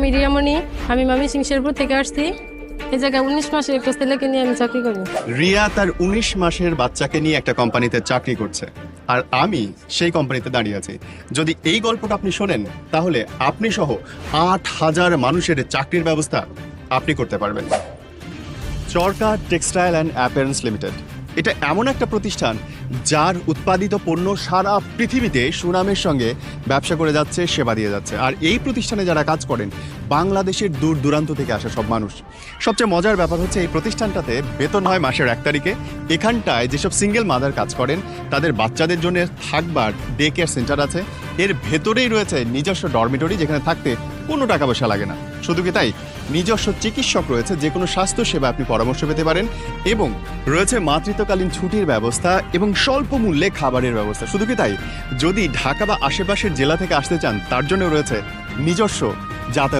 আমি রিয়ামণি, আমি ময়মনসিং শেরপুর থেকে আসছি। এই জায়গায় 19 মাসের একটা ছেলেকে নিয়ে আমি চাকরি করি। রিয়া তার 19 মাসের বাচ্চাকে নিয়ে একটা কোম্পানিতে চাকরি করছে, আর আমি সেই কোম্পানিতে দাঁড়িয়ে আছি। যদি এই গল্পটা আপনি শোনেন, তাহলে আপনি সহ 8,000 মানুষের চাকরির ব্যবস্থা আপনি করতে পারবেন। চরকা টেক্সটাইল অ্যান্ড অ্যাপারেলস লিমিটেড এটা এমন একটা প্রতিষ্ঠান যার উৎপাদিত পণ্য সারা পৃথিবীতে সুনামের সঙ্গে ব্যবসা করে যাচ্ছে, সেবা দিয়ে যাচ্ছে। আর এই প্রতিষ্ঠানে যারা কাজ করেন বাংলাদেশের দূর দূরান্ত থেকে আসা সব মানুষ। সবচেয়ে মজার ব্যাপার হচ্ছে এই প্রতিষ্ঠানটাতে বেতন হয় মাসের 1 তারিখে। এখানটায় যেসব সিঙ্গেল মাদার কাজ করেন তাদের বাচ্চাদের জন্য থাকবার ডে কেয়ার সেন্টার আছে। এর ভেতরেই রয়েছে নিজস্ব ডরমিটরি, যেখানে থাকতে কোনো টাকা পয়সা লাগে না। শুধু কি তাই, নিজস্ব চিকিৎসক রয়েছে, যে কোনো স্বাস্থ্য সেবা আপনি পরামর্শ পেতে পারেন, এবং রয়েছে মাতৃত্বকালীন ছুটির ব্যবস্থা এবং স্বল্প মূল্যে খাবারের ব্যবস্থা। শুধু কি তাই, যদি ঢাকা বা আশেপাশের জেলা থেকে আসতে চান তার জন্য রয়েছে নিজস্ব যাতায়াত।